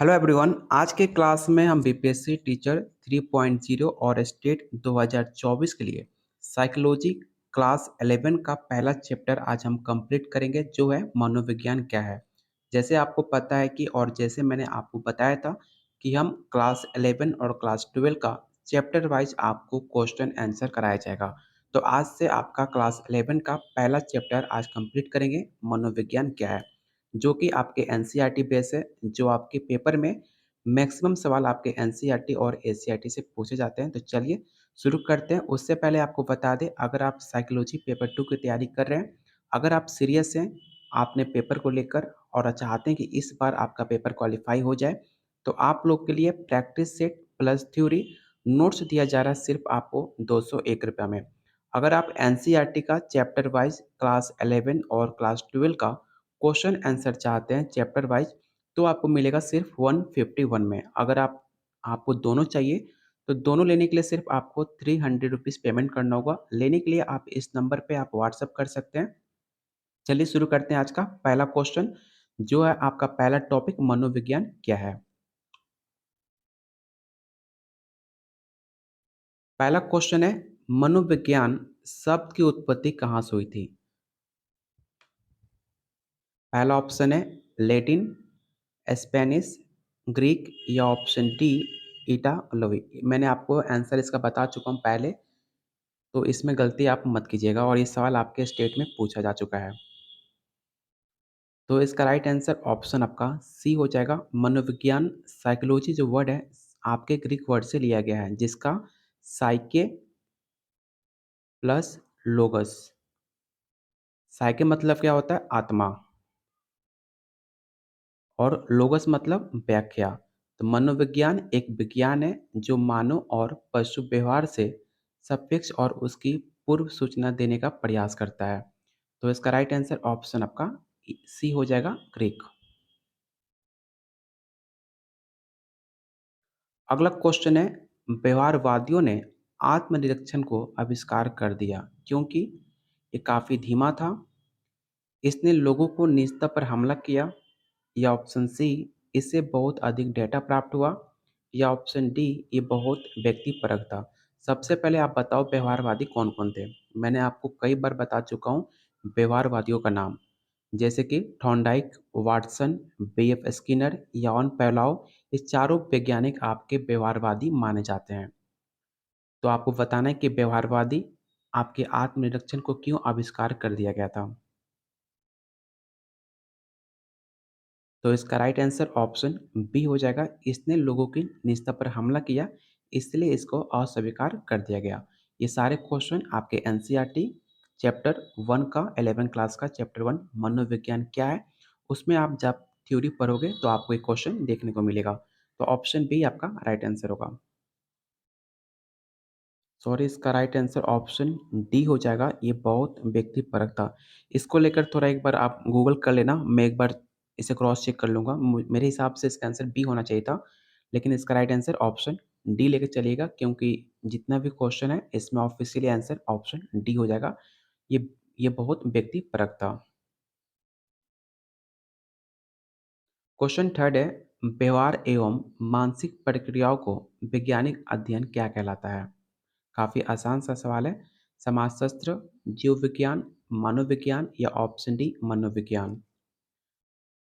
Hello everyone. आज के class में हम बीपीएससी टीचर 3.0 और स्टेट 2024 के लिए साइकोलॉजी क्लास 11 का पहला चैप्टर आज हम कंप्लीट करेंगे, जो है मनोविज्ञान क्या है। जैसे आपको पता है कि और जैसे मैंने आपको बताया था कि हम क्लास 11 और क्लास 12 का चैप्टर वाइज आपको क्वेश्चन आंसर कराया जाएगा। तो आज से आपका क्लास 11 का पहला चैप्टर आज कंप्लीट करेंगे, मनोविज्ञान क्या है, जो कि आपके एनसीईआरटी बेस है। जो आपके पेपर में मैक्सिमम सवाल आपके एनसीईआरटी और एससीईआरटी से पूछे जाते हैं। तो चलिए शुरू करते हैं। उससे पहले आपको बता दें, अगर आप साइकोलॉजी पेपर 2 की तैयारी कर रहे हैं, अगर आप सीरियस हैं आपने पेपर को लेकर और चाहते हैं कि इस बार आपका पेपर क्वालिफाई हो जाए, तो आप लोग के लिए practice set plus theory notes दिया जा रहा है सिर्फ आपको 201 रुपये में। अगर आप एनसीईआरटी का चैप्टर वाइज क्लास 11 और क्लास 12 का क्वेश्चन आंसर चाहते हैं चैप्टर वाइज, तो आपको मिलेगा सिर्फ 151 में। अगर आपको दोनों चाहिए तो दोनों लेने के लिए सिर्फ आपको 300 रुपीज़ पेमेंट करना होगा। लेने के लिए आप इस नंबर पे आप व्हाट्सअप कर सकते हैं। चलिए शुरू करते हैं आज का पहला क्वेश्चन, जो है आपका पहला टॉपिक मनोविज्ञान क्या है। पहला क्वेश्चन है, मनोविज्ञान शब्द की उत्पत्ति कहाँ से हुई थी। पहला ऑप्शन है लैटिन, स्पेनिश, ग्रीक या ऑप्शन डी इटालवी। मैंने आपको आंसर इसका बता चुका हूँ पहले, तो इसमें गलती आप मत कीजिएगा और ये सवाल आपके स्टेट में पूछा जा चुका है। तो इसका राइट आंसर ऑप्शन आपका सी हो जाएगा। मनोविज्ञान साइकोलॉजी जो वर्ड है आपके ग्रीक वर्ड से लिया गया है, जिसका साइके प्लस लोगस। साइके मतलब क्या होता है, आत्मा, और लोगस मतलब व्याख्या। तो मनोविज्ञान एक विज्ञान है जो मानव और पशु व्यवहार से सापेक्ष और उसकी पूर्व सूचना देने का प्रयास करता है। तो इसका राइट आंसर ऑप्शन आपका सी हो जाएगा, ग्रीक। अगला क्वेश्चन है, व्यवहारवादियों ने आत्मनिरीक्षण को आविष्कार कर दिया क्योंकि ये काफ़ी धीमा था, इसने लोगों को निजता पर हमला किया, या ऑप्शन सी इससे बहुत अधिक डेटा प्राप्त हुआ, या ऑप्शन डी ये बहुत व्यक्तिपरक था। सबसे पहले आप बताओ व्यवहारवादी कौन कौन थे। मैंने आपको कई बार बता चुका हूँ व्यवहारवादियों का नाम, जैसे कि Thorndike, Watson, BF Skinner, Ivan Pavlov. ये चारों वैज्ञानिक आपके व्यवहारवादी माने जाते हैं। तो आपको बताना है कि व्यवहारवादी आपके आत्मनिरीक्षण को क्यों आविष्कार कर दिया गया था। तो इसका राइट आंसर ऑप्शन बी हो जाएगा। इसने लोगों की निजता पर हमला किया, इसलिए इसको अस्वीकार कर दिया गया। ये सारे क्वेश्चन आपके एनसीईआरटी चैप्टर 1 का 11 क्लास का चैप्टर 1 मनोविज्ञान क्या है, उसमें आप जब थ्योरी पढ़ोगे तो आपको एक क्वेश्चन देखने को मिलेगा। तो ऑप्शन बी आपका राइट आंसर होगा। सॉरी, इसका राइट आंसर ऑप्शन डी हो जाएगा। ये बहुत व्यक्तिपरक था। इसको लेकर थोड़ा एक बार आप गूगल कर लेना, मैं एक बार इसे क्रॉस चेक कर लूँगा। मेरे हिसाब से इसका आंसर बी होना चाहिए था, लेकिन इसका राइट आंसर ऑप्शन डी लेके चलिएगा, क्योंकि जितना भी क्वेश्चन है इसमें ऑफिशियली आंसर ऑप्शन डी हो जाएगा। ये ये बहुत व्यक्तिपरक था। क्वेश्चन थर्ड है, व्यवहार एवं मानसिक प्रक्रियाओं को वैज्ञानिक अध्ययन क्या कहलाता है। काफ़ी आसान सा सवाल है। समाजशास्त्र, जीव विज्ञान, मनोविज्ञान या ऑप्शन डी मनोविज्ञान।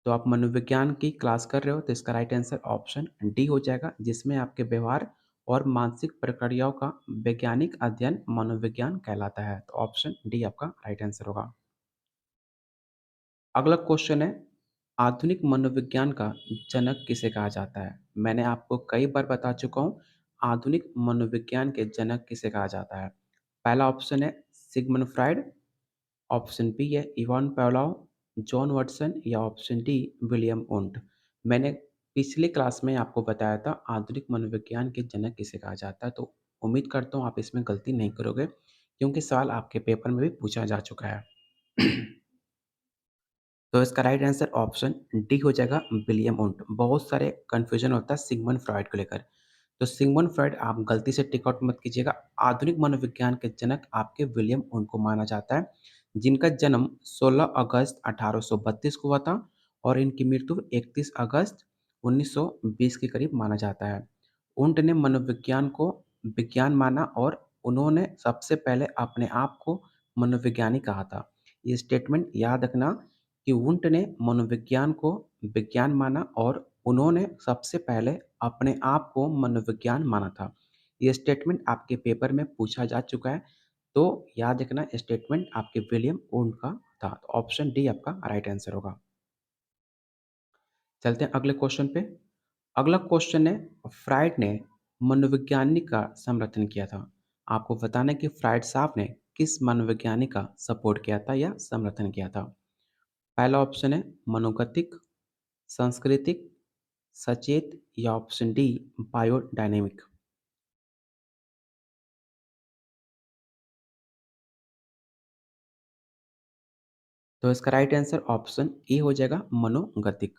तो आप मनोविज्ञान की क्लास कर रहे हो तो इसका राइट आंसर ऑप्शन डी हो जाएगा, जिसमें आपके व्यवहार और मानसिक प्रक्रियाओं का वैज्ञानिक अध्ययन मनोविज्ञान कहलाता है। तो ऑप्शन डी आपका राइट आंसर होगा। अगला क्वेश्चन है, आधुनिक मनोविज्ञान का जनक किसे कहा जाता है। मैंने आपको कई बार बता चुका हूँ आधुनिक मनोविज्ञान के जनक किसे कहा जाता है। पहला ऑप्शन है सिगमंड फ्राइड, ऑप्शन बी है इवान पावलोव, जॉन वाटसन या ऑप्शन डी विलियम वुंट। मैंने पिछले क्लास में आपको बताया था आधुनिक मनोविज्ञान के जनक किसे कहा जाता है, तो उम्मीद करता हूँ आप इसमें गलती नहीं करोगे, क्योंकि सवाल आपके पेपर में भी पूछा जा चुका है। तो इसका राइट आंसर ऑप्शन डी हो जाएगा, विलियम वुंट। बहुत सारे कन्फ्यूजन होता है सिगमंड फ्रॉइड को लेकर, तो सिगमंड फ्रॉइड आप गलती से टिक आउट मत कीजिएगा। आधुनिक मनोविज्ञान के जनक आपके विलियम वुंट को माना जाता है, जिनका जन्म 16 अगस्त 1832 को हुआ था और इनकी मृत्यु 31 अगस्त 1920 के करीब माना जाता है। वुंट ने मनोविज्ञान को विज्ञान माना और उन्होंने सबसे पहले अपने आप को मनोविज्ञानी कहा था। ये स्टेटमेंट याद रखना कि वुंट ने मनोविज्ञान को विज्ञान माना और उन्होंने सबसे पहले अपने आप को मनोविज्ञान माना था। ये स्टेटमेंट आपके पेपर में पूछा जा चुका है, तो याद रखना स्टेटमेंट आपके विलियम वुंट का था। तो ऑप्शन डी आपका राइट आंसर होगा। चलते हैं अगले क्वेश्चन पे। अगला क्वेश्चन है, फ्राइड ने मनोवैज्ञानिक का समर्थन किया था। आपको बताना है कि फ्राइड साहब ने किस मनोवैज्ञानिक का सपोर्ट किया था या समर्थन किया था। पहला ऑप्शन है मनोगतिक, सांस्कृतिक, सचेत या ऑप्शन डी बायोडायनेमिक। तो इसका राइट आंसर ऑप्शन ए हो जाएगा मनोगतिक।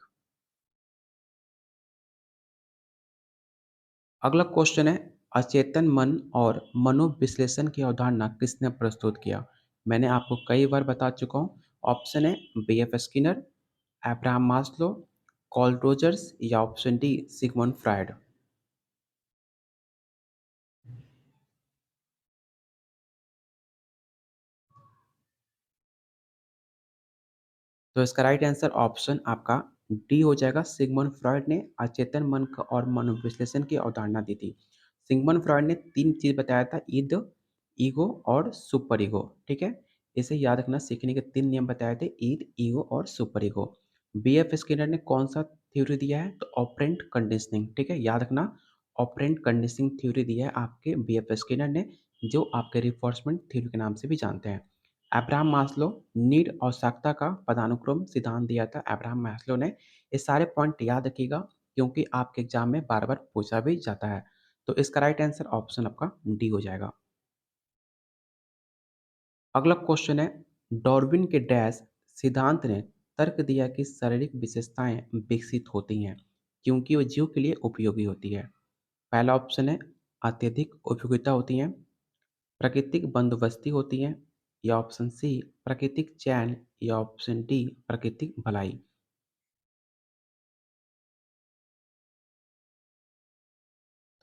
अगला क्वेश्चन है, अचेतन मन और मनोविश्लेषण की अवधारणा किसने प्रस्तुत किया। मैंने आपको कई बार बता चुका हूँ। ऑप्शन है B F Skinner, Abraham Maslow, Carl Rogers या ऑप्शन डी सिगमंड फ्रायड। तो इसका राइट आंसर ऑप्शन आपका डी हो जाएगा। सिगमंड फ्रॉइड ने अचेतन मन का और मनोविश्लेषण की अवधारणा दी थी। सिगमंड फ्रॉइड ने तीन चीज बताया था, ईद, ईगो और सुपर ईगो। ठीक है, इसे याद रखना। सीखने के तीन नियम बताए थे, ईद, ईगो और super ego. B F Skinner ने कौन सा थ्योरी दिया है, तो ऑपरेंट कंडीशनिंग। ठीक है, याद रखना, ऑपरेंट कंडीशनिंग थ्योरी दिया है आपके बी एफ स्किनर ने, जो आपके रिफोर्समेंट थ्योरी के नाम से भी जानते हैं। अब्राहम मास्लो, नीड आवश्यकता का पदानुक्रम सिद्धांत दिया था अब्राहम मास्लो ने। ये सारे पॉइंट याद रखिएगा, क्योंकि आपके एग्जाम में बार बार पूछा भी जाता है। तो इसका राइट आंसर ऑप्शन आपका डी हो जाएगा। अगला क्वेश्चन है, डार्विन के डैश सिद्धांत ने तर्क दिया कि शारीरिक विशेषताएं विकसित होती हैं क्योंकि वो जीव के लिए उपयोगी होती है। पहला ऑप्शन है अत्यधिक उपयोगिता होती हैं, प्राकृतिक बंदोबस्ती होती हैं, या ऑप्शन सी प्राकृतिक चयन, या ऑप्शन डी प्राकृतिक भलाई।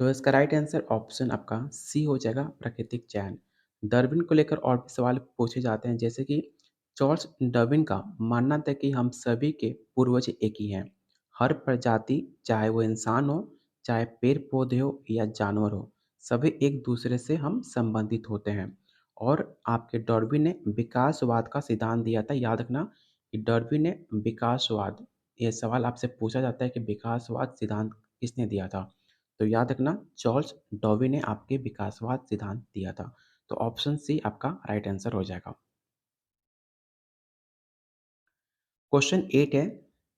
तो इसका राइट आंसर ऑप्शन आपका सी हो जाएगा, प्राकृतिक चयन। डार्विन को लेकर और भी सवाल पूछे जाते हैं, जैसे कि चार्ल्स डार्विन का मानना था कि हम सभी के पूर्वज एक ही हैं। हर प्रजाति, चाहे वो इंसान हो, चाहे पेड़ पौधे हो या जानवर हो, सभी एक दूसरे से हम संबंधित होते हैं। और आपके डार्विन ने विकासवाद का सिद्धांत दिया था। याद रखना कि डार्विन ने विकासवाद, ये सवाल आपसे पूछा जाता है कि विकासवाद सिद्धांत किसने दिया था। तो याद रखना, चार्ल्स डार्विन ने आपके विकासवाद सिद्धांत दिया था। तो ऑप्शन सी आपका राइट आंसर हो जाएगा। क्वेश्चन 8 है,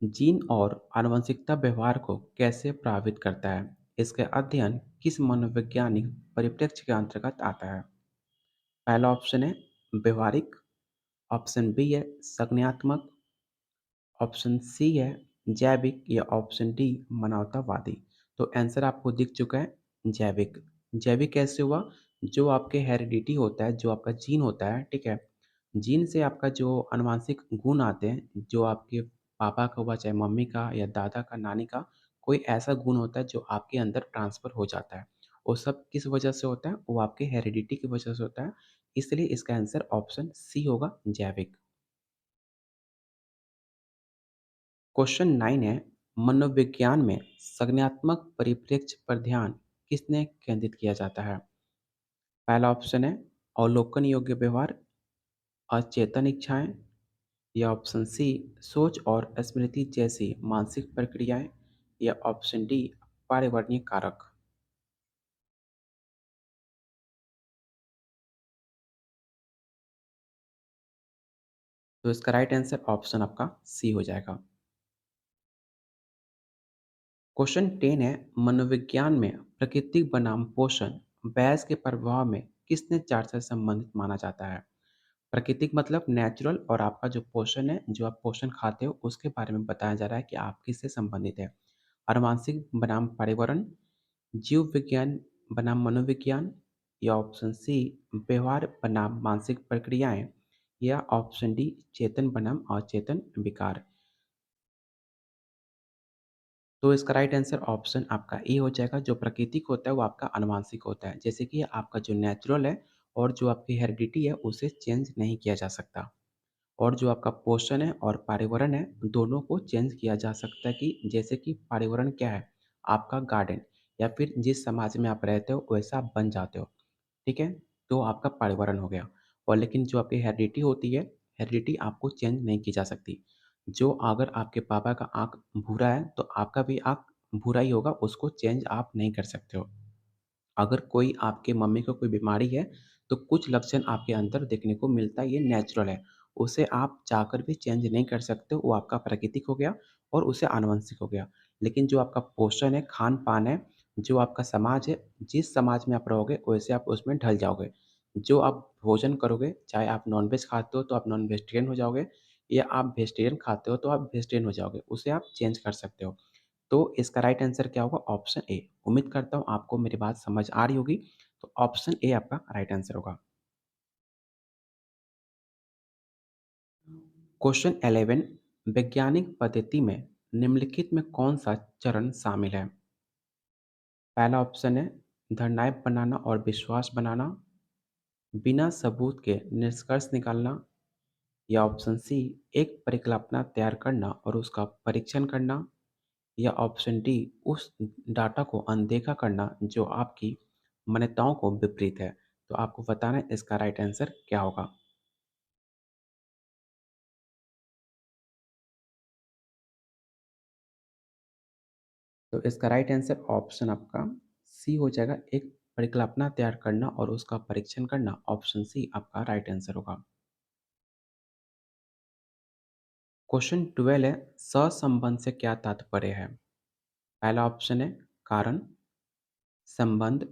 जीन और आनुवंशिकता व्यवहार को कैसे प्रभावित करता है। इसका अध्ययन किस मनोवैज्ञानिक परिप्रेक्ष्य के अंतर्गत आता है। पहला ऑप्शन है व्यवहारिक, ऑप्शन बी है संज्ञानात्मक, ऑप्शन सी है जैविक, या ऑप्शन डी मानवतावादी। तो आंसर आपको दिख चुका है, जैविक। जैविक कैसे हुआ, जो आपके हेरिडिटी होता है, जो आपका जीन होता है, ठीक है, जीन से आपका जो आनुवांशिक गुण आते हैं, जो आपके पापा का हुआ, चाहे मम्मी का या दादा का, नानी का, कोई ऐसा गुण होता है जो आपके अंदर ट्रांसफर हो जाता है। वो सब किस वजह से होता है, वो आपके हेरिडिटी की वजह से होता है। इसलिए इसका आंसर ऑप्शन सी होगा, जैविक। क्वेश्चन 9 है, मनोविज्ञान में संज्ञानात्मक परिप्रेक्ष्य पर ध्यान किसने केंद्रित किया जाता है। पहला ऑप्शन है अवलोकन योग्य व्यवहार, अचेतन इच्छाएं, या ऑप्शन सी सोच और स्मृति जैसी मानसिक प्रक्रियाएं, या ऑप्शन डी पर्यावरणीय कारक। तो इसका राइट आंसर ऑप्शन आपका सी हो जाएगा। क्वेश्चन 10 है, मनोविज्ञान में प्रकृति बनाम पोषण बहस के प्रभाव में किसने चार से संबंधित माना जाता है। प्राकृतिक मतलब नेचुरल, और आपका जो पोषण है, जो आप पोषण खाते हो, उसके बारे में बताया जा रहा है कि आप किससे संबंधित है। आनुवांशिक बनाम पर्यावरण, जीव विज्ञान बनाम मनोविज्ञान, या ऑप्शन सी व्यवहार बनाम मानसिक प्रक्रियाएं, या ऑप्शन डी चेतन बनाम अचेतन विकार। तो इसका राइट आंसर ऑप्शन आपका ए हो जाएगा। जो प्राकृतिक होता है वो आपका आनुवंशिक होता है। जैसे कि आपका जो नेचुरल है और जो आपकी हेरिडिटी है उसे चेंज नहीं किया जा सकता। और जो आपका पोषण है और पर्यावरण है, दोनों को चेंज किया जा सकता है कि जैसे कि पर्यावरण क्या है? आपका गार्डन या फिर जिस समाज में आप रहते हो वैसा आप बन जाते हो, ठीक है? तो आपका पर्यावरण हो गया। और लेकिन जो आपकी हेरिडिटी होती है, हेरिडिटी आपको चेंज नहीं की जा सकती। जो अगर आपके पापा का आँख भूरा है, तो आपका भी आँख भूरा ही होगा, उसको चेंज आप नहीं कर सकते हो। अगर कोई आपके मम्मी को कोई बीमारी है, तो कुछ लक्षण आपके अंदर देखने को मिलता है, ये नेचुरल है। उसे आप चाहकर भी चेंज नहीं कर सकते हो, वो आपका प्राकृतिक हो गया और उसे आनुवंशिक हो गया। लेकिन जो आपका पोषण है, खान-पान है, जो आपका समाज है, जिस समाज में आप रहोगे, वैसे आप उसमें ढल जाओगे। जो आप भोजन करोगे, चाहे आप नॉन-वेज खाते हो, तो आप नॉन-वेजिटेरियन हो जाओगे या आप वेजिटेरियन खाते हो, तो आप वेजिटेरियन हो जाओगे। उसे आप चेंज कर सकते हो। तो इसका राइट आंसर क्या होगा? Option A. उम्मीद करता हूँ आपको मेरी बात समझ आ रही होगी। तो ऑप्शन ए आपका राइट आंसर होगा। क्वेश्चन 11, वैज्ञानिक पद्धति में निम्नलिखित में कौन-सा चरण शामिल है? पहला ऑप्शन है निर्णायक बनाना और विश्वास बनाना, बिना सबूत के निष्कर्ष निकालना, या ऑप्शन सी एक परिकल्पना तैयार करना और उसका परीक्षण करना, या ऑप्शन डी उस डाटा को अनदेखा करना जो आपकी मान्यताओं को विपरीत है। तो आपको बताना है इसका राइट आंसर क्या होगा। तो इसका राइट आंसर ऑप्शन आपका सी हो जाएगा, एक परिकल्पना तैयार करना और उसका परीक्षण करना। ऑप्शन सी आपका राइट आंसर होगा। क्वेश्चन 12 है, सहसंबंध से क्या तात्पर्य है? पहला ऑप्शन है कारण, संबंध,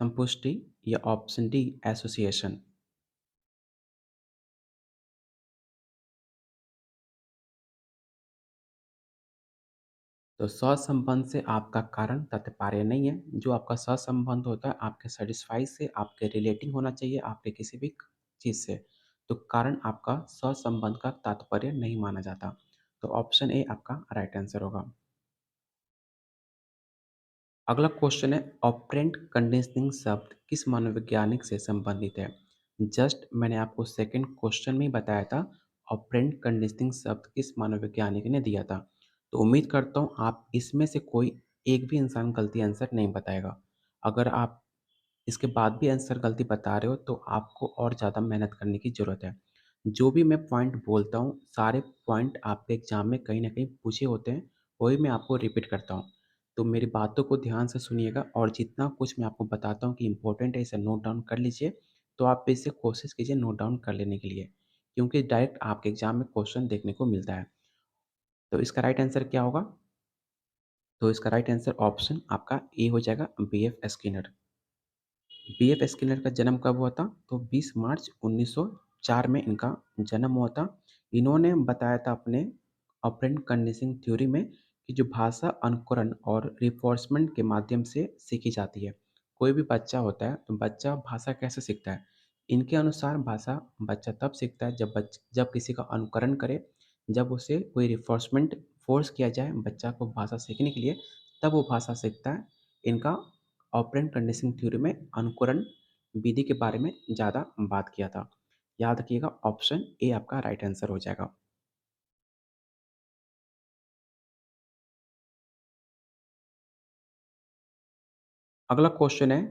संपुष्टि, या ऑप्शन डी एसोसिएशन। तो सहसंबंध से आपका कारण तात्पर्य नहीं है। जो आपका सहसंबंध होता है आपके सैटिस्फाई से, आपके रिलेटिंग होना चाहिए आपके किसी भी चीज़ से। तो कारण आपका सहसंबंध का तात्पर्य नहीं माना जाता। तो ऑप्शन ए आपका राइट आंसर होगा। अगला क्वेश्चन है, ऑपरेंट कंडीशनिंग शब्द किस मनोवैज्ञानिक से संबंधित है? जस्ट मैंने आपको सेकंड क्वेश्चन में ही बताया था, ऑपरेंट कंडीशनिंग शब्द किस मनोवैज्ञानिक ने दिया था। तो उम्मीद करता हूँ आप इसमें से कोई एक भी इंसान गलती आंसर नहीं बताएगा। अगर आप इसके बाद भी आंसर गलती बता रहे हो तो आपको और ज़्यादा मेहनत करने की ज़रूरत है। जो भी मैं पॉइंट बोलता हूँ, सारे पॉइंट आपके एग्ज़ाम में कहीं न कहीं पूछे होते हैं, वही मैं आपको रिपीट करता हूँ। तो मेरी बातों को ध्यान से सुनिएगा और जितना कुछ मैं आपको बताता हूँ कि इम्पोर्टेंट है, इसे नोट डाउन कर लीजिए। तो आप इसे कोशिश कीजिए नोट डाउन कर लेने के लिए, क्योंकि डायरेक्ट आपके एग्ज़ाम में क्वेश्चन देखने को मिलता है। तो इसका राइट आंसर क्या होगा? तो इसका राइट आंसर ऑप्शन आपका ए हो जाएगा, बीएफ स्किनर। बीएफ स्किनर का जन्म कब हुआ था? तो 20 मार्च 1904 में इनका जन्म हुआ था। इन्होंने बताया था अपने ऑपरेंट कंडीशनिंग थ्योरी में कि जो भाषा अनुकरण और रिफोर्समेंट के माध्यम से सीखी जाती है। कोई भी बच्चा होता है तो बच्चा भाषा कैसे सीखता है? इनके अनुसार भाषा बच्चा तब सीखता है जब किसी का अनुकरण करे, जब उसे कोई रिफोर्समेंट फ़ोर्स किया जाए बच्चा को भाषा सीखने के लिए, तब वो भाषा सीखता है। इनका ऑपरेंट कंडीशनिंग थ्योरी में अनुकरण विधि के बारे में ज़्यादा बात किया था। याद रखिएगा ऑप्शन ए आपका राइट आंसर हो जाएगा। अगला क्वेश्चन है,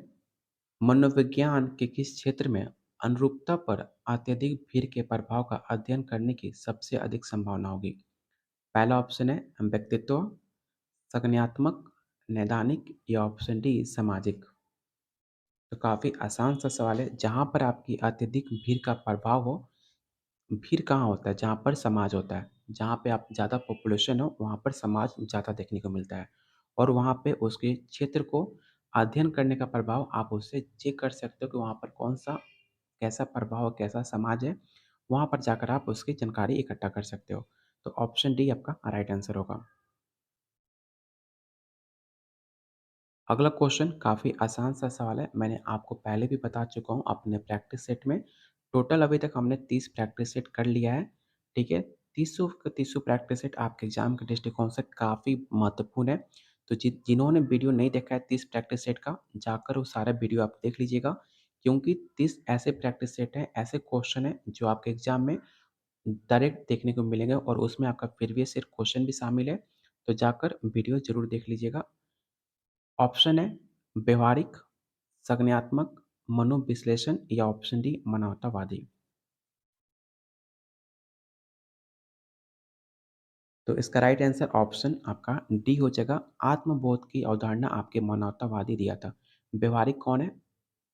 मनोविज्ञान के किस क्षेत्र में अनुरूपता पर अत्यधिक भीड़ के प्रभाव का अध्ययन करने की सबसे अधिक संभावना होगी? पहला ऑप्शन है व्यक्तित्व, संज्ञानात्मक, नैदानिक, या ऑप्शन डी सामाजिक। तो काफ़ी आसान सा सवाल है। जहाँ पर आपकी अत्यधिक भीड़ का प्रभाव हो, भीड़ कहाँ होता है? जहाँ पर समाज होता है। जहाँ पे आप ज़्यादा पॉपुलेशन हो, वहाँ पर समाज ज़्यादा देखने को मिलता है। और वहाँ पे उसके क्षेत्र को अध्ययन करने का प्रभाव आप उससे चेक कर सकते हो कि वहाँ पर कौन-सा कैसा प्रभाव, कैसा समाज है। वहाँ पर जाकर आप उसकी जानकारी इकट्ठा कर सकते हो। तो ऑप्शन डी आपका राइट आंसर होगा। अगला क्वेश्चन काफ़ी आसान सा सवाल है। मैंने आपको पहले भी बता चुका हूँ अपने प्रैक्टिस सेट में। टोटल अभी तक हमने 30 प्रैक्टिस सेट कर लिया है, ठीक है? तीसों का तीसों प्रैक्टिस सेट आपके एग्ज़ाम के दृष्टिकोण से काफ़ी महत्वपूर्ण है। तो जिन्होंने वीडियो नहीं देखा है 30 प्रैक्टिस सेट का, जाकर वो सारा वीडियो आप देख लीजिएगा, क्योंकि 30 ऐसे प्रैक्टिस सेट हैं, ऐसे क्वेश्चन हैं जो आपके एग्ज़ाम में डायरेक्ट देखने को मिलेंगे और उसमें आपका प्रीवियस ईयर क्वेश्चन भी शामिल है। तो जाकर वीडियो ज़रूर देख लीजिएगा। ऑप्शन है व्यवहारिक, संज्ञानात्मक, मनोविश्लेषण या ऑप्शन डी मानवतावादी। तो इसका राइट आंसर ऑप्शन आपका डी हो जाएगा। आत्मबोध की अवधारणा आपके मानवतावादी दिया था। व्यवहारिक कौन है?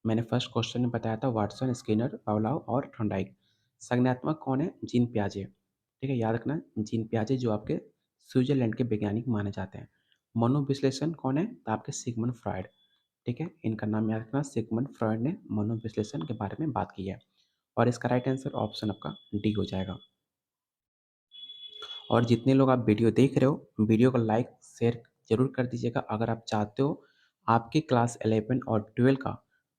मैंने फर्स्ट क्वेश्चन में बताया था, वाटसन, स्किनर, पावलोव और थॉर्नडाइक। संज्ञानात्मक कौन है? जीन पियाजे। ठीक है, याद रखना, जीन पियाजे जो आपके स्विट्जरलैंड के वैज्ञानिक माने जाते हैं। मनोविश्लेषण कौन है? तो आपके सिगमंड फ्रॉयड। ठीक है, इनका नाम याद रखना, सिगमंड फ्रॉयड ने मनोविश्लेषण के बारे में बात की है। और इसका राइट आंसर ऑप्शन आपका डी हो जाएगा। और जितने लोग आप वीडियो देख रहे हो, वीडियो को लाइक शेयर ज़रूर कर दीजिएगा। अगर आप चाहते हो आपकी क्लास 11 और 12 का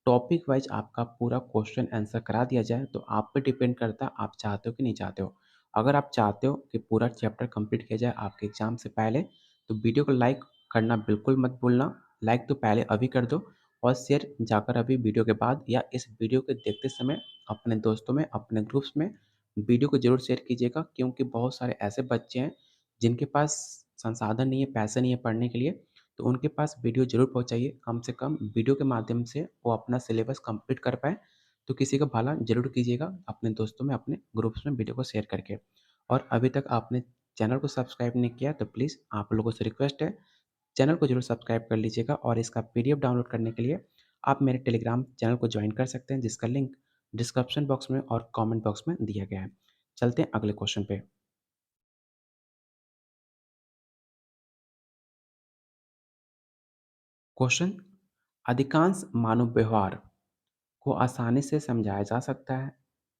टॉपिक वाइज आपका पूरा क्वेश्चन आंसर करा दिया जाए, तो आप पे डिपेंड करता है आप चाहते हो कि नहीं चाहते हो। अगर आप चाहते हो कि पूरा चैप्टर कंप्लीट किया जाए आपके एग्ज़ाम से पहले, तो वीडियो को लाइक करना बिल्कुल मत भूलना। लाइक तो पहले अभी कर दो, और शेयर जाकर अभी वीडियो के बाद या इस वीडियो को देखते समय अपने दोस्तों में, अपने ग्रुप्स में वीडियो को ज़रूर शेयर कीजिएगा, क्योंकि बहुत सारे ऐसे बच्चे हैं जिनके पास संसाधन नहीं है, पैसे नहीं है पढ़ने के लिए, तो उनके पास वीडियो ज़रूर पहुँचाइए। कम से कम वीडियो के माध्यम से वो अपना सिलेबस कंप्लीट कर पाएँ। तो किसी का भला ज़रूर कीजिएगा अपने दोस्तों में, अपने ग्रुप्स में वीडियो को शेयर करके। और अभी तक आपने चैनल को सब्सक्राइब नहीं किया, तो प्लीज़ आप लोगों से रिक्वेस्ट है, चैनल को ज़रूर सब्सक्राइब कर लीजिएगा। और इसका पीडीएफ डाउनलोड करने के लिए आप मेरे टेलीग्राम चैनल को ज्वाइन कर सकते हैं, जिसका लिंक डिस्क्रिप्शन बॉक्स में और कमेंट बॉक्स में दिया गया है। चलते हैं अगले क्वेश्चन पे। क्वेश्चन, अधिकांश मानव व्यवहार को आसानी से समझाया जा सकता है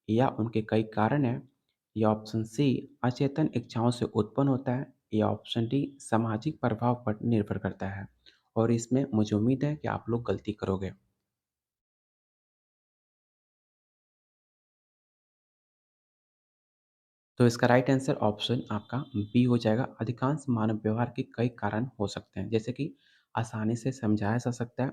या उनके कई कारण हैं, या ऑप्शन सी अचेतन इच्छाओं से उत्पन्न होता है, या ऑप्शन डी सामाजिक प्रभाव पर निर्भर करता है। और इसमें मुझे उम्मीद है कि आप लोग गलती करोगे। तो इसका राइट आंसर ऑप्शन आपका बी हो जाएगा। अधिकांश मानव व्यवहार के कई कारण हो सकते हैं, जैसे कि आसानी से समझाया जा सकता है,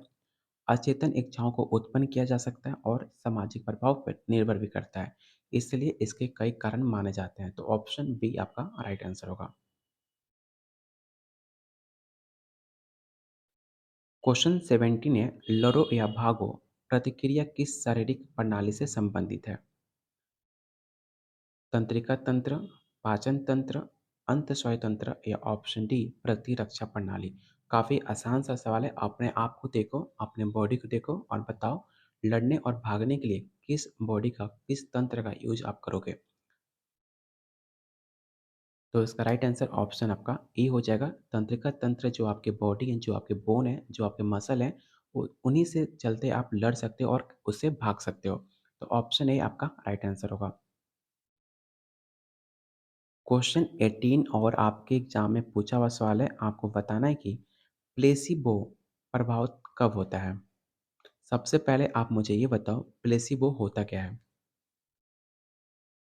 अचेतन इच्छाओं को उत्पन्न किया जा सकता है, और सामाजिक प्रभाव पर निर्भर भी करता है। इसलिए इसके कई कारण माने जाते हैं। तो ऑप्शन बी आपका राइट आंसर होगा। क्वेश्चन 17 है, लड़ो या भागो प्रतिक्रिया किस शारीरिक प्रणाली से संबंधित है? तंत्रिका तंत्र, पाचन तंत्र, अंतःस्रावी तंत्र, या ऑप्शन डी प्रतिरक्षा प्रणाली। काफ़ी आसान सा सवाल है। अपने आप को देखो, अपने बॉडी को देखो और बताओ, लड़ने और भागने के लिए किस बॉडी का, किस तंत्र का यूज आप करोगे? तो इसका राइट आंसर ऑप्शन आपका ए हो जाएगा। तंत्रिका तंत्र जो आपके बॉडी है, जो आपके बोन है, जो आपके मसल है, वो उन्हीं से चलते आप लड़ सकते हो और उससे भाग सकते हो। तो ऑप्शन ए आपका राइट आंसर होगा। क्वेश्चन 18 और आपके एग्जाम में पूछा हुआ सवाल है। आपको बताना है कि प्लेसिबो प्रभाव कब होता है। सबसे पहले आप मुझे ये बताओ, प्लेसिबो होता क्या है?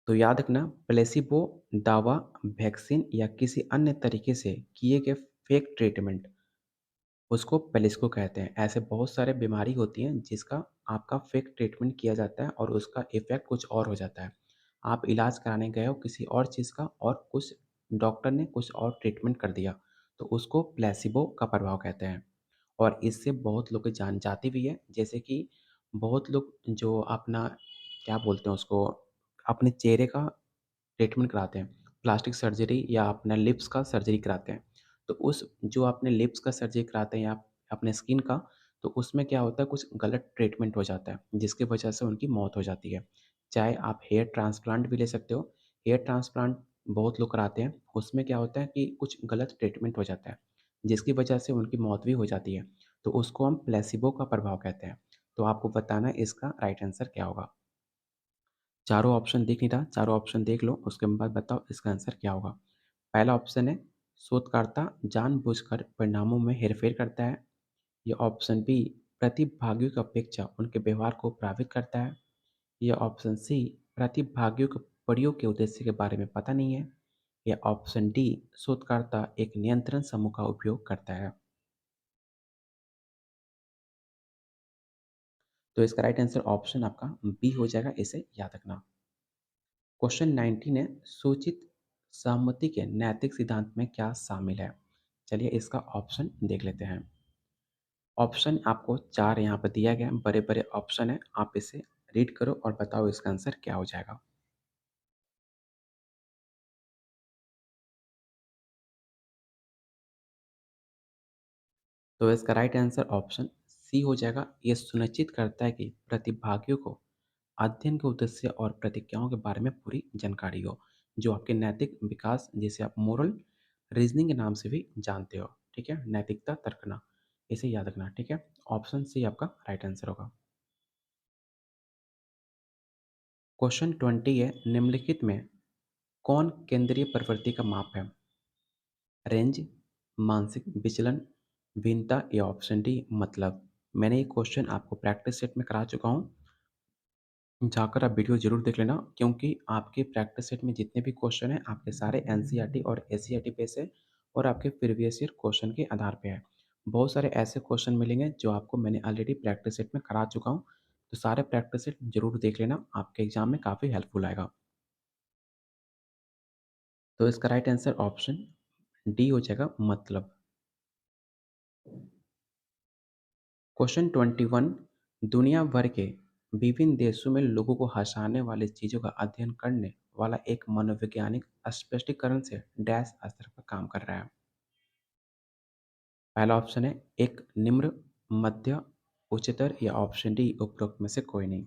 तो याद रखना, प्लेसिबो दावा, वैक्सीन या किसी अन्य तरीके से किए गए फेक ट्रीटमेंट, उसको पेलिस्को कहते हैं। ऐसे बहुत सारे बीमारी होती हैं जिसका आपका फेक ट्रीटमेंट किया जाता है और उसका इफ़ेक्ट कुछ और हो जाता है। आप इलाज कराने गए हो किसी और चीज़ का, और कुछ डॉक्टर ने कुछ और ट्रीटमेंट कर दिया, तो उसको प्लेसिबो का प्रभाव कहते हैं। और इससे बहुत लोग की जान जाती भी है। जैसे कि बहुत लोग जो अपना, क्या बोलते हैं उसको, अपने चेहरे का ट्रीटमेंट कराते हैं, प्लास्टिक सर्जरी या अपना लिप्स का सर्जरी कराते हैं। तो उस जो अपने लिप्स का सर्जरी कराते हैं या अपने स्किन का, तो उसमें क्या होता है, कुछ गलत ट्रीटमेंट हो जाता है, जिसकी वजह से उनकी मौत हो जाती है। चाहे आप हेयर ट्रांसप्लांट भी ले सकते हो। हेयर ट्रांसप्लांट बहुत लोग कराते हैं, उसमें क्या होता है कि कुछ गलत ट्रीटमेंट हो जाता है, जिसकी वजह से उनकी मौत भी हो जाती है। तो उसको हम प्लेसिबो का प्रभाव कहते हैं। तो आपको बताना है इसका राइट आंसर क्या होगा। चारों ऑप्शन दिख नहीं रहा, चारों ऑप्शन देख लो, उसके बाद बताओ इसका आंसर क्या होगा। पहला ऑप्शन है, शोधकर्ता जानबूझकर परिणामों में हेरफेर करता है। ये ऑप्शन बी, प्रतिभागियों की अपेक्षा उनके व्यवहार को प्रभावित करता है। ये ऑप्शन सी, प्रतिभागियों को परियों के उद्देश्य के बारे में पता नहीं है। या ऑप्शन डी शोधकर्ता एक नियंत्रण समूह का उपयोग करता है। तो इसका राइट आंसर ऑप्शन आपका बी हो जाएगा, इसे याद रखना। क्वेश्चन 19 है, सूचित सहमति के नैतिक सिद्धांत में क्या शामिल है? चलिए इसका ऑप्शन देख लेते हैं। ऑप्शन आपको 4 यहाँ पर दिया गया है, बड़े-बड़े ऑप्शन है, आप इसे रीड करो और बताओ इसका आंसर क्या हो जाएगा। तो इसका राइट आंसर ऑप्शन सी हो जाएगा। ये सुनिश्चित करता है कि प्रतिभागियों को अध्ययन के उद्देश्य और प्रतिक्रियाओं के बारे में पूरी जानकारी हो, जो आपके नैतिक विकास, जिसे आप मोरल रीजनिंग के नाम से भी जानते हो, ठीक है? नैतिकता तर्कना, इसे याद रखना, ठीक है? ऑप्शन सी आपका राइट आंसर होगा। क्वेश्चन 20 है, निम्नलिखित में कौन केंद्रीय प्रवृत्ति का माप है? रेंज, मानसिक विचलन, भिन्नता या ऑप्शन डी मतलब। मैंने ये क्वेश्चन आपको प्रैक्टिस सेट में करा चुका हूँ, जाकर आप वीडियो ज़रूर देख लेना, क्योंकि आपके प्रैक्टिस सेट में जितने भी क्वेश्चन हैं आपके सारे एनसीईआरटी और एससीईआरटी पे से और आपके प्रीवियस ईयर क्वेश्चन के आधार पे है। बहुत सारे ऐसे क्वेश्चन मिलेंगे जो आपको मैंने ऑलरेडी प्रैक्टिस सेट में करा चुका हूँ, तो सारे प्रैक्टिस सेट ज़रूर देख लेना, आपके एग्जाम में काफ़ी हेल्पफुल आएगा। तो इसका राइट आंसर ऑप्शन डी हो जाएगा मतलब। क्वेश्चन 21, दुनिया भर के विभिन्न देशों में लोगों को हँसाने वाली चीज़ों का अध्ययन करने वाला एक मनोवैज्ञानिक स्पष्टीकरण से डैश स्तर पर काम कर रहा है। पहला ऑप्शन है एक निम्न, मध्य, उच्चतर या ऑप्शन डी उपरोक्त में से कोई नहीं।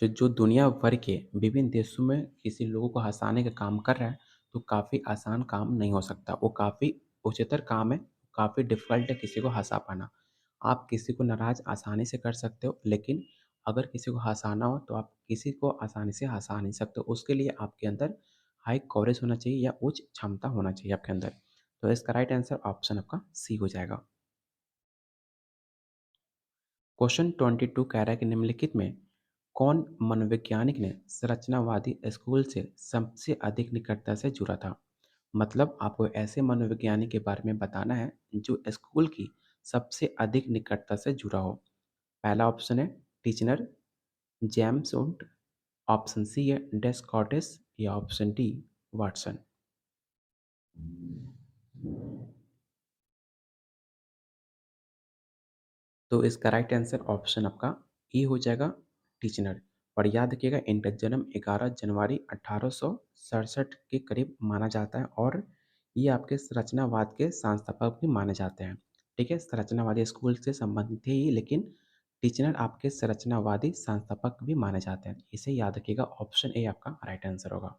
जो जो दुनिया भर के विभिन्न देशों में किसी लोगों को हँसाने का काम कर रहा है, तो काफ़ी आसान काम नहीं हो सकता। वो काफ़ी उच्चतर काम है, काफ़ी डिफ़िकल्ट है किसी को हँसा पाना। आप किसी को नाराज़ आसानी से कर सकते हो, लेकिन अगर किसी को हँसाना हो, तो आप किसी को आसानी से हँसा नहीं सकते। उसके लिए आपके अंदर हाई कवरेज होना चाहिए या उच्च क्षमता होना चाहिए आपके अंदर। तो इसका राइट आंसर ऑप्शन आपका सी हो जाएगा। क्वेश्चन 22 कह रहा है कि निम्नलिखित में कौन मनोवैज्ञानिक ने संरचनावादी स्कूल से सबसे अधिक निकटता से जुड़ा था? मतलब आपको ऐसे मनोवैज्ञानिक के बारे में बताना है जो स्कूल की सबसे अधिक निकटता से जुड़ा हो। पहला ऑप्शन है टीचनर, जेम्स उन्ट, ऑप्शन सी है डेस्कार्टेस या ऑप्शन डी वाटसन। तो इसका राइट आंसर ऑप्शन आपका ई हो जाएगा, टीचनर। और याद रखिएगा, इनका जन्म 11 जनवरी 1867 के करीब माना जाता है और ये आपके संरचनावाद के संस्थापक भी माने जाते हैं। ठीक है, संरचनावादी स्कूल से संबंधित थे ये, लेकिन टीचनर आपके संरचनावादी संस्थापक भी माने जाते हैं। इसे याद रखिएगा, ऑप्शन ए आपका राइट आंसर होगा।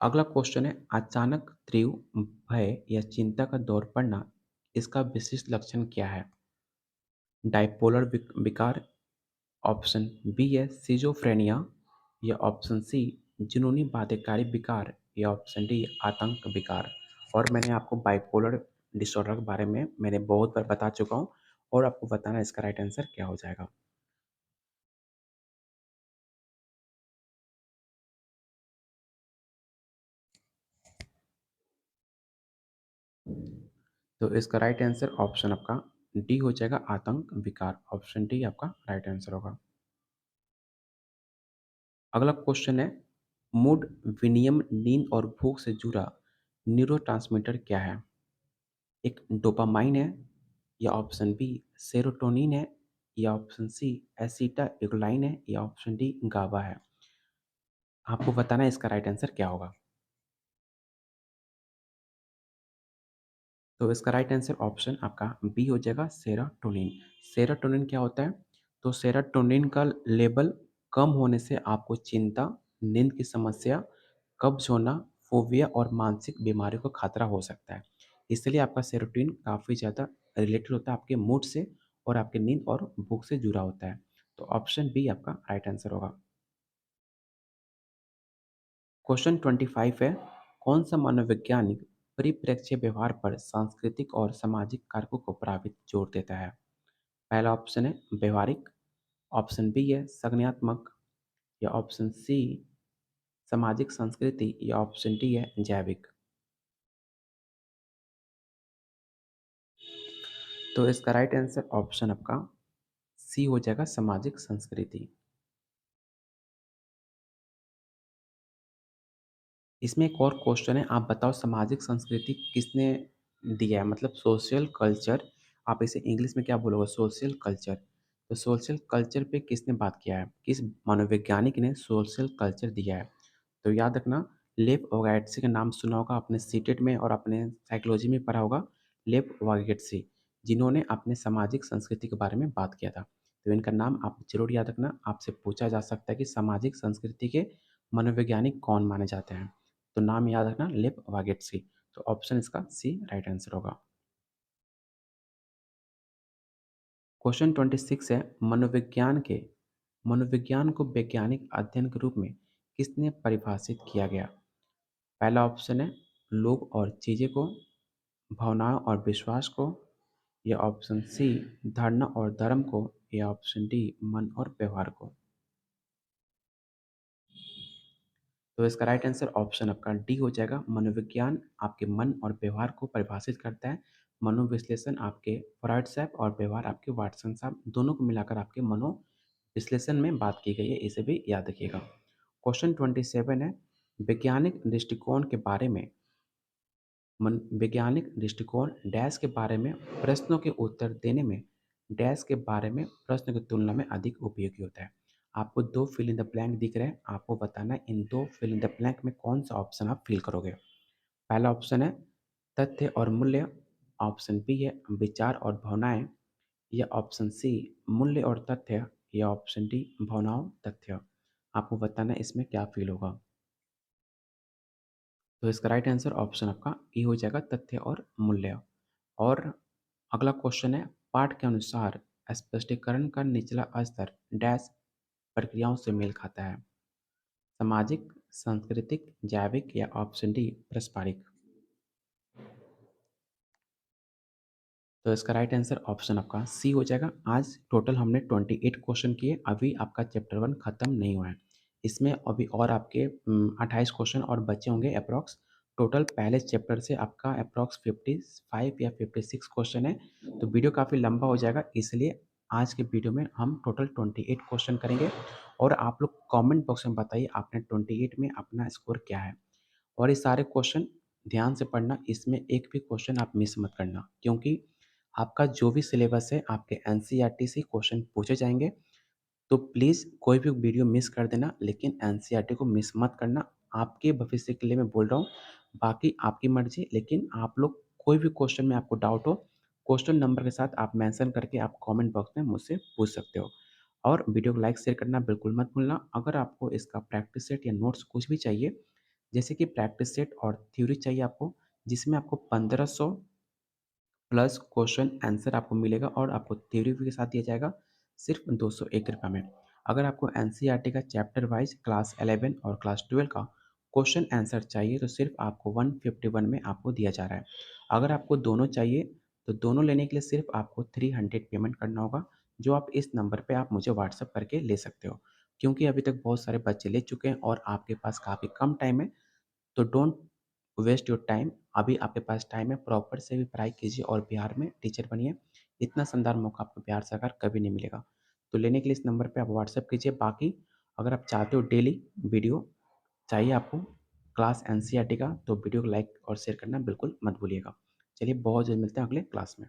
अगला क्वेश्चन है, अचानक तीव्र भय या चिंता का दौर पड़ना, इसका विशिष्ट लक्षण क्या है? डाइपोलर विकार, ऑप्शन बी है सिजोफ्रेनिया या ऑप्शन सी जुनूनी बाध्यकारी विकार या ऑप्शन डी आतंक विकार। और मैंने आपको बाइपोलर डिसऑर्डर के बारे में मैंने बहुत बार बता चुका हूँ और आपको बताना है इसका राइट आंसर क्या हो जाएगा। तो इसका राइट आंसर ऑप्शन आपका डी हो जाएगा, आतंक विकार। ऑप्शन डी आपका राइट आंसर होगा। अगला क्वेश्चन है, मूड विनियम नींद और भूख से जुड़ा न्यूरोट्रांसमीटर क्या है? एक डोपामाइन है या ऑप्शन बी सेरोटोनिन है या ऑप्शन सी एसिटाइलकोलाइन है या ऑप्शन डी गाबा है। आपको बताना है इसका राइट आंसर क्या होगा। तो इसका राइट आंसर ऑप्शन आपका बी हो जाएगा, सेरोटोनिन। सेरोटोनिन क्या होता है? तो सेरोटोनिन का लेवल कम होने से आपको चिंता, नींद की समस्या, कब्ज होना, फोबिया और मानसिक बीमारियों का खतरा हो सकता है। इसलिए आपका सेरोटोनिन काफ़ी ज़्यादा रिलेटेड होता है आपके मूड से और आपके नींद और भूख से जुड़ा होता है। तो ऑप्शन बी आपका राइट आंसर होगा। क्वेश्चन 25 है, कौन सा मनोवैज्ञानिक परिप्रेक्ष्य व्यवहार पर सांस्कृतिक और सामाजिक कारकों को प्रभावित जोर देता है? पहला ऑप्शन है व्यवहारिक, ऑप्शन बी है संज्ञानात्मक या ऑप्शन सी सामाजिक संस्कृति या ऑप्शन डी है जैविक। तो इसका राइट आंसर ऑप्शन आपका सी हो जाएगा सामाजिक संस्कृति। इसमें एक और क्वेश्चन है, आप बताओ सामाजिक संस्कृति किसने दिया है, मतलब सोशल कल्चर, आप इसे इंग्लिश में क्या बोलोगे, सोशल कल्चर। तो सोशल कल्चर पे किसने बात किया है, किस मनोवैज्ञानिक ने सोशल कल्चर दिया है। तो याद रखना, लेव वागिट्सी का नाम सुना होगा आपने सीटेट में और अपने साइकोलॉजी में पढ़ा होगा। लेव वागिट्सी, जिन्होंने अपने सामाजिक संस्कृति के बारे में बात किया था। तो इनका नाम आप जरूर याद रखना, आपसे पूछा जा सकता है कि सामाजिक संस्कृति के मनोवैज्ञानिक कौन माने जाते हैं। तो नाम याद रखना, लेव वागिट्सी। तो ऑप्शन इसका सी राइट आंसर होगा। क्वेश्चन 26 है, मनोविज्ञान को वैज्ञानिक अध्ययन के रूप में किसने परिभाषित किया गया। पहला ऑप्शन है लोग और चीज़ें को, भावनाओं और विश्वास को, या ऑप्शन सी धारणा और धर्म को, या ऑप्शन डी मन और व्यवहार को। तो इसका राइट आंसर ऑप्शन आपका डी हो जाएगा। मनोविज्ञान आपके मन और व्यवहार को परिभाषित करता है। मनोविश्लेषण आपके फ्रॉइड साहब और व्यवहार आपके वाटसन साहब, दोनों को मिलाकर आपके मनोविश्लेषण में बात की गई है, इसे भी याद रखिएगा। क्वेश्चन 27 है, वैज्ञानिक दृष्टिकोण के बारे में मन वैज्ञानिक दृष्टिकोण डैश के बारे में प्रश्नों के उत्तर देने में डैश के बारे में प्रश्न की तुलना में अधिक उपयोगी होता है। आपको दो फिल इन द ब्लैंक दिख रहे हैं, आपको बताना है इन दो फिल इन द ब्लैंक में कौन सा ऑप्शन आप फिल करोगे। पहला ऑप्शन है तथ्य और मूल्य, ऑप्शन बी है विचार और भावनाएं, या ऑप्शन सी मूल्य और तथ्य, या ऑप्शन डी भावनाओं तथ्य। आपको बताना है इसमें क्या फील होगा। तो इसका राइट आंसर ऑप्शन आपका ए हो जाएगा, तथ्य और मूल्य। और अगला क्वेश्चन है, पाठ के अनुसार स्पष्टीकरण का निचला स्तर डैश प्रक्रियाओं से मेल खाता है। सामाजिक, सांस्कृतिक, जैविक, या ऑप्शन डी पारस्परिक। तो इसका राइट आंसर ऑप्शन आपका सी हो जाएगा। आज टोटल हमने 28 क्वेश्चन किए, अभी आपका चैप्टर 1 खत्म नहीं हुआ है। इसमें अभी और आपके 28 क्वेश्चन और बचे होंगे अप्रॉक्स। टोटल पहले चैप्टर से आपका अप्रॉक्स 55 या 56 क्वेश्चन है। तो वीडियो काफ़ी लंबा हो जाएगा, इसलिए आज के वीडियो में हम टोटल 28 क्वेश्चन करेंगे। और आप लोग कमेंट बॉक्स में बताइए आपने 28 में अपना स्कोर क्या है। और ये सारे क्वेश्चन ध्यान से पढ़ना, इसमें एक भी क्वेश्चन आप मिस मत करना, क्योंकि आपका जो भी सिलेबस है आपके एनसीईआरटी से क्वेश्चन पूछे जाएंगे। तो प्लीज़ कोई भी वीडियो मिस कर देना, लेकिन एनसीईआरटी को मिस मत करना। आपके भविष्य के लिए मैं बोल रहा हूँ, बाकी आपकी मर्जी। लेकिन आप लोग कोई भी क्वेश्चन में आपको डाउट हो, क्वेश्चन नंबर के साथ आप मेंशन करके आप कमेंट बॉक्स में मुझसे पूछ सकते हो। और वीडियो को लाइक शेयर करना बिल्कुल मत भूलना। अगर आपको इसका प्रैक्टिस सेट या नोट्स कुछ भी चाहिए, जैसे कि प्रैक्टिस सेट और थ्योरी चाहिए आपको, जिसमें आपको 1500 प्लस क्वेश्चन आंसर आपको मिलेगा और आपको थ्योरी के साथ दिया जाएगा सिर्फ 201 रुपये में। अगर आपको एनसीईआरटी का चैप्टर वाइज क्लास 11 और क्लास 12 का क्वेश्चन आंसर चाहिए तो सिर्फ आपको 151 में आपको दिया जा रहा है। अगर आपको दोनों चाहिए तो दोनों लेने के लिए सिर्फ आपको 300 पेमेंट करना होगा, जो आप इस नंबर पे आप मुझे व्हाट्सअप करके ले सकते हो। क्योंकि अभी तक बहुत सारे बच्चे ले चुके हैं और आपके पास काफ़ी कम टाइम है, तो डोंट वेस्ट योर टाइम। अभी आपके पास टाइम है, प्रॉपर से भी पढ़ाई कीजिए और बिहार में टीचर बनिए। इतना शानदार मौका आपको बिहार सरकार कभी नहीं मिलेगा। तो लेने के लिए इस नंबर पे आप व्हाट्सएप कीजिए। बाकी अगर आप चाहते हो डेली वीडियो चाहिए आपको क्लास एनसीईआरटी का, तो वीडियो को लाइक और शेयर करना बिल्कुल मत भूलिएगा। चलिए बहुत जल्द मिलते हैं अगले क्लास में।